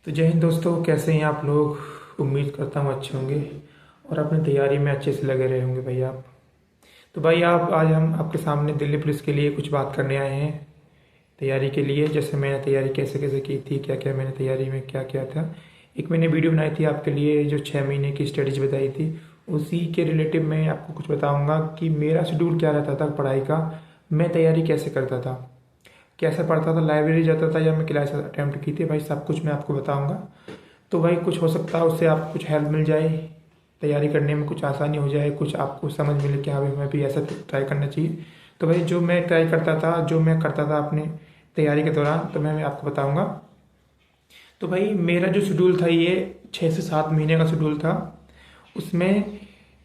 तो जय हिंद दोस्तों, कैसे हैं आप लोग। उम्मीद करता हूँ अच्छे होंगे और अपनी तैयारी में अच्छे से लगे रहे होंगे भाई आप। तो भाई आप आज हम आपके सामने दिल्ली पुलिस के लिए कुछ बात करने आए हैं। तैयारी के लिए जैसे मैंने तैयारी कैसे कैसे की थी, क्या क्या मैंने तैयारी में क्या किया था। एक मैंने वीडियो बनाई थी आपके लिए जो 6 महीने की स्टडीज बताई थी, उसी के रिलेटिव मैं आपको कुछ बताऊँगा कि मेरा शेड्यूल क्या रहता था पढ़ाई का, मैं तैयारी कैसे करता था, कैसे पढ़ता था, लाइब्रेरी जाता था या मैं क्लास अटेम्प्ट की थी, भाई सब कुछ मैं आपको बताऊंगा। तो भाई कुछ हो सकता है उससे आपको कुछ हेल्प मिल जाए, तैयारी करने में कुछ आसानी हो जाए, कुछ आपको समझ मिले कि हाँ भाई मैं भी ऐसा ट्राई करना चाहिए। तो भाई जो मैं ट्राई करता था, जो मैं करता था अपने तैयारी के दौरान, तो मैं आपको बताऊँगा। तो भाई मेरा जो शेड्यूल था ये 6 से 7 महीने का शेड्यूल था। उसमें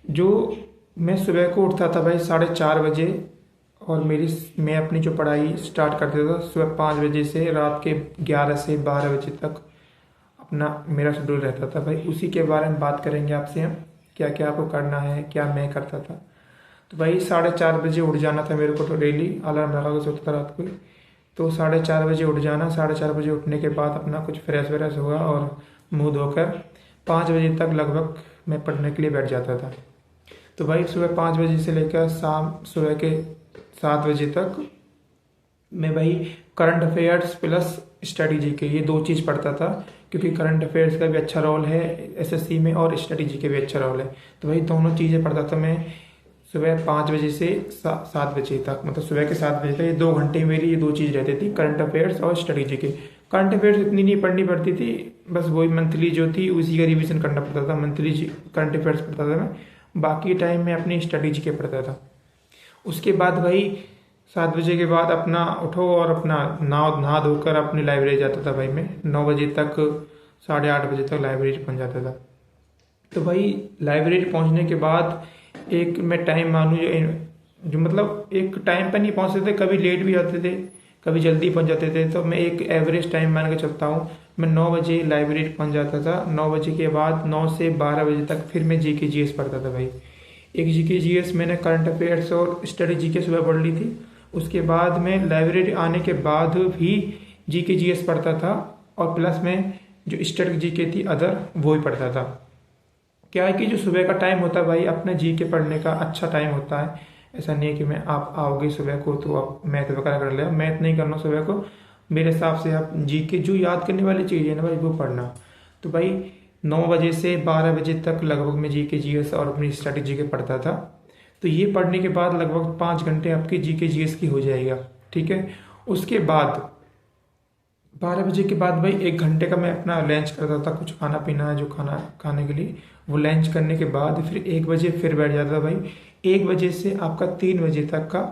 जो मैं सुबह को उठता था भाई 4:30 बजे, और मैं अपनी जो पढ़ाई स्टार्ट करता था सुबह 5 बजे से रात के 11 से 12 बजे तक अपना मेरा शेड्यूल रहता था। भाई उसी के बारे में बात करेंगे आपसे हम, क्या क्या आपको करना है, क्या मैं करता था। तो भाई 4:30 बजे उठ जाना था मेरे को, तो डेली अलार्म लगा के सोता था रात को। तो 4:30 बजे उठ जाना, 4:30 बजे उठने के बाद अपना कुछ फ्रेश व्रेश हुआ और मुंह धोकर 5 बजे तक लगभग मैं पढ़ने के लिए बैठ जाता था। तो भाई सुबह 5 बजे से लेकर शाम सुबह के 7 बजे तक मैं भाई करंट अफेयर्स प्लस स्टडी जी के, ये दो चीज़ पढ़ता था, क्योंकि करंट अफेयर्स का भी अच्छा रोल है एसएससी में और स्टडी जी के भी अच्छा रोल है। तो भाई दोनों चीज़ें पढ़ता था मैं सुबह 5 बजे से 7 बजे तक, मतलब सुबह के 7 बजे तक। ये 2 घंटे मेरी ये दो चीज़ रहती थी, करंट अफेयर्स और स्टडी जी के। करंट अफेयर्स इतनी नहीं पढ़नी पड़ती थी, बस वही मंथली जो थी उसी का रिवीजन करना पड़ता था। मंथली करंट अफेयर्स पढ़ता था मैं, बाकी टाइम में अपनी स्टडी जी के पढ़ता था। उसके बाद भाई 7 बजे के बाद अपना उठो और अपना नहा धोकर अपनी लाइब्रेरी जाता था। भाई मैं 9 बजे तक, 8:30 बजे तक लाइब्रेरी पहुंच जाता था। तो भाई लाइब्रेरी पहुंचने के बाद एक मैं टाइम मानूँ जो मतलब एक टाइम पर नहीं पहुंचते थे, कभी लेट भी आते थे, कभी जल्दी पहुंच जाते थे। तो मैं एक एवरेज टाइम मान के चलता हूँ, मैं 9 बजे लाइब्रेरी पहुंच जाता था। 9 बजे के बाद 9 से 12 बजे तक फिर मैं जीके जीएस पढ़ता था। भाई एक जीके जीएस मैंने करंट अफेयर्स और स्टडी जीके सुबह पढ़ ली थी। उसके बाद मैं लाइब्रेरी आने के बाद भी जीके जीएस पढ़ता था, और प्लस में जो स्टडी जीके थी अदर वो ही पढ़ता था। क्या है कि जो सुबह का टाइम होता है भाई अपने जीके पढ़ने का अच्छा टाइम होता है। ऐसा नहीं है कि मैं आप आओगे सुबह को तो आप मैथ वगैरह कर ले, मैथ नहीं करना सुबह को। मेरे हिसाब से आप जीके जो याद करने वाली चीज़ है ना भाई वो पढ़ना। तो भाई 9 बजे से 12 बजे तक लगभग मैं जीके जीएस और अपनी स्टडी जीके पढ़ता था। तो ये पढ़ने के बाद लगभग 5 घंटे आपकी जीके जीएस की हो जाएगा, ठीक है। उसके बाद 12 बजे के बाद भाई 1 घंटे का मैं अपना लंच करता था, कुछ खाना पीना है जो खाना खाने के लिए, वो लंच करने के बाद फिर 1 बजे फिर बैठ जाता था। भाई 1 बजे से आपका 3 बजे तक का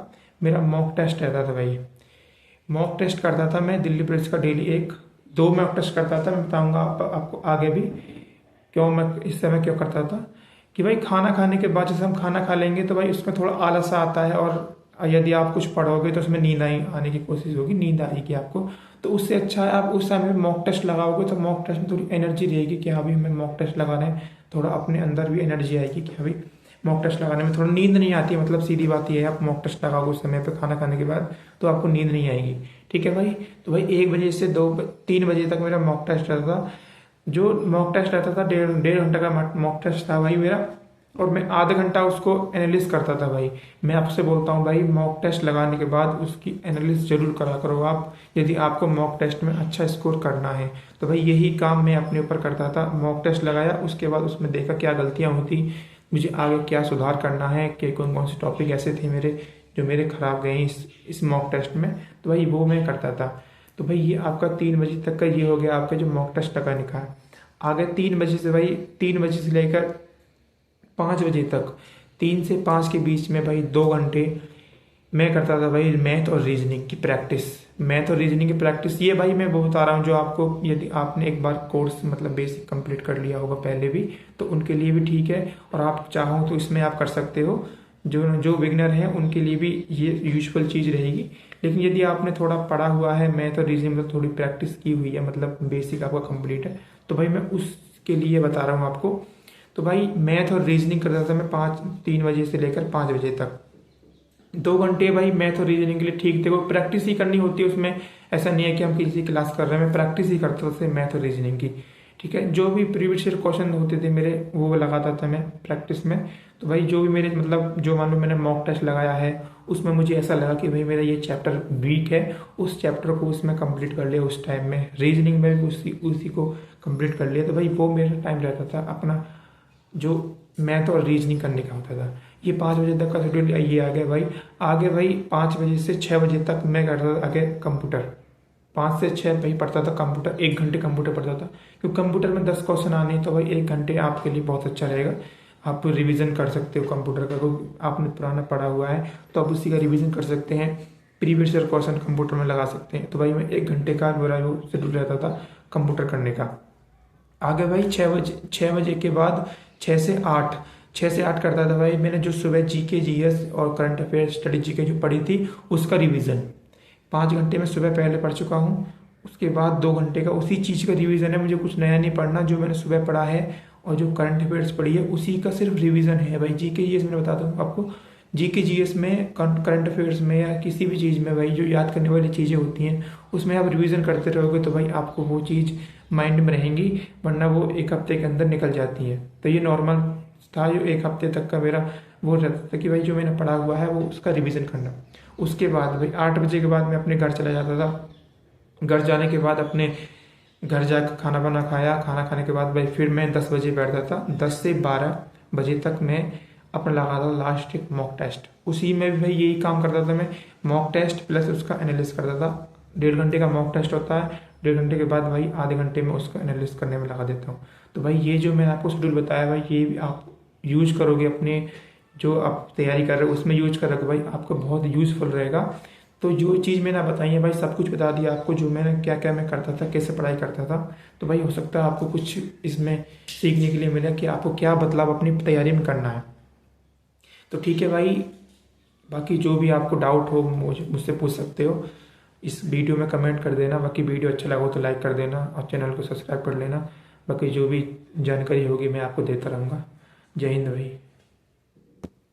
मेरा मॉक टेस्ट रहता था। भाई मॉक टेस्ट करता था मैं दिल्ली पुलिस का डेली 1-2 मॉक टेस्ट करता था। मैं बताऊंगा आपको आगे भी क्यों मैं इस समय क्यों करता था। कि भाई खाना खाने के बाद जैसे हम खाना खा लेंगे तो भाई उसमें थोड़ा आलस सा आता है, और यदि आप कुछ पढ़ोगे तो उसमें नींद आने की कोशिश होगी, नींद आएगी आपको। तो उससे अच्छा है आप उस समय मॉक टेस्ट लगाओगे, तो मॉक टेस्ट में थोड़ी एनर्जी रहेगी कि हाँ भाई हमें मॉक टेस्ट लगा रहे हैं, थोड़ा अपने अंदर भी एनर्जी आएगी कि हाँ भाई मॉक टेस्ट लगाने में थोड़ा नींद नहीं आती है। मतलब सीधी बात ये है, आप मॉक टेस्ट लगाओगे उस समय पे खाना खाने के बाद तो आपको नींद नहीं आएगी, ठीक है भाई। तो भाई 1 बजे से 3 बजे तक मेरा मॉक टेस्ट रहता था। जो मॉक टेस्ट रहता था 1.5 घंटे का मॉक टेस्ट था भाई मेरा, और मैं आधा घंटा उसको एनालिस करता था। भाई मैं आपसे बोलता हूँ भाई मॉक टेस्ट लगाने के बाद उसकी एनालिस जरूर करा करो आप, यदि आपको मॉक टेस्ट में अच्छा स्कोर करना है। तो भाई यही काम मैं अपने ऊपर करता था, मॉक टेस्ट लगाया, उसके बाद उसमें देखा क्या गलतियाँ होती, मुझे आगे क्या सुधार करना है, कि कौन कौन से टॉपिक ऐसे थे मेरे जो मेरे खराब गए इस मॉक टेस्ट में, तो भाई वो मैं करता था। तो भाई ये आपका 3 बजे तक का ये हो गया आपका जो मॉक टेस्ट लगाने का। आगे 3 बजे से भाई 3 बजे से लेकर 5 बजे तक, 3 से 5 के बीच में भाई 2 घंटे मैं करता था भाई मैथ और रीजनिंग की प्रैक्टिस। मैथ और रीजनिंग की प्रैक्टिस ये भाई मैं वो बता रहा हूँ जो आपको, यदि आपने एक बार कोर्स मतलब बेसिक कंप्लीट कर लिया होगा पहले भी तो उनके लिए भी ठीक है, और आप चाहो तो इसमें आप कर सकते हो। जो जो बिगनर हैं उनके लिए भी ये यूजफुल चीज़ रहेगी। लेकिन यदि आपने थोड़ा पढ़ा हुआ है मैथ और रीजनिंग में, थोड़ी प्रैक्टिस की हुई है, मतलब बेसिक आपका कंप्लीट है, तो भाई मैं उसके लिए बता रहा हूँ आपको। तो भाई मैथ और रीजनिंग करता था मैं 3 बजे से लेकर 5 बजे तक। 2 घंटे भाई मैथ और रीजनिंग के लिए ठीक थे, वो प्रैक्टिस ही करनी होती है उसमें। ऐसा नहीं है कि हम किसी क्लास कर रहे हैं, मैं प्रैक्टिस ही करता था मैथ और रीजनिंग की। ठीक है, जो भी प्रीवियस ईयर क्वेश्चन होते थे मेरे वो लगाता था मैं प्रैक्टिस में। तो भाई जो भी मेरे मतलब जो मान लो मैंने मॉक टेस्ट लगाया है उसमें मुझे ऐसा लगा कि भाई मेरा ये चैप्टर वीक है, उस चैप्टर को उसमें कंप्लीट कर लिया उस टाइम में। रीजनिंग में भी उसी को कंप्लीट कर लिया। तो भाई वो मेरा टाइम रहता था अपना जो मैथ और रीजनिंग करने का होता था। ये 5 बजे तक का शेड्यूल ये आ गया भाई। आगे भाई 5 बजे से 6 बजे तक मैं करता था आगे कंप्यूटर। 5 से 6 भाई पढ़ता था कंप्यूटर, 1 घंटे कंप्यूटर पढ़ता था, क्योंकि कंप्यूटर में 10 क्वेश्चन आने तो भाई 1 घंटे आपके लिए बहुत अच्छा रहेगा। आप रिवीजन कर सकते हो कंप्यूटर का, क्योंकि आपने पुराना पढ़ा हुआ है तो आप उसी का रिवीजन कर सकते हैं, प्रीवियस ईयर क्वेश्चन कंप्यूटर में लगा सकते हैं। तो भाई मैं 1 घंटे का मेरा वो शेड्यूल रहता था कंप्यूटर करने का। आगे भाई 6 बजे के बाद 6 से 8 करता था भाई मैंने जो सुबह जीके जीएस और करंट अफेयर स्टडी जीके जो पढ़ी थी उसका रिवीजन। 5 घंटे में सुबह पहले पढ़ चुका हूँ, उसके बाद 2 घंटे का उसी चीज़ का रिवीजन है। मुझे कुछ नया नहीं पढ़ना, जो मैंने सुबह पढ़ा है और जो करंट अफेयर्स पढ़ी है उसी का सिर्फ रिवीजन है भाई। जीके जीएस मैंने बता दूँ आपको, जीके जीएस में करंट अफेयर्स में या किसी भी चीज़ में भाई जो याद करने वाली चीज़ें होती हैं उसमें आप रिवीजन करते रहोगे तो भाई आपको वो चीज़ माइंड में रहेंगी, वरना वो 1 हफ्ते के अंदर निकल जाती है। तो ये नॉर्मल था, जो 1 हफ्ते तक का मेरा वो रहता था कि भाई जो मैंने पढ़ा हुआ है वो उसका रिवीजन करना। उसके बाद भाई 8 बजे के बाद मैं अपने घर चला जाता था। घर जाने के बाद अपने घर जाकर खाना वाना खाया, खाना खाने के बाद भाई फिर मैं 10 बजे बैठता था। 10 से 12 बजे तक मैं अपना लगाता था लास्ट एक मॉक टेस्ट। उसी में भी भाई यही काम करता था मैं, मॉक टेस्ट प्लस उसका एनालिसिस करता था। 1.5 घंटे का मॉक टेस्ट होता है, 1.5 घंटे के बाद भाई आधे घंटे में उसका एनालिसिस करने में लगा देता हूँ। तो भाई ये जो मैंने आपको शेड्यूल बताया भाई ये भी आप यूज करोगे अपने जो आप तैयारी कर रहे हो उसमें यूज करोगे भाई, आपको बहुत यूजफुल रहेगा। तो जो चीज़ मैंने बताई है भाई सब कुछ बता दिया आपको, जो मैंने क्या क्या मैं करता था, कैसे पढ़ाई करता था। तो भाई हो सकता है आपको कुछ इसमें सीखने के लिए मिला कि आपको क्या बदलाव अपनी तैयारी में करना है। तो ठीक है भाई, बाकी जो भी आपको डाउट हो मुझसे पूछ सकते हो, इस वीडियो में कमेंट कर देना। बाकी वीडियो अच्छा लगा हो तो लाइक कर देना और चैनल को सब्सक्राइब कर लेना। बाकी जो भी जानकारी होगी मैं आपको देता रहूँगा। जय हिंद भाई।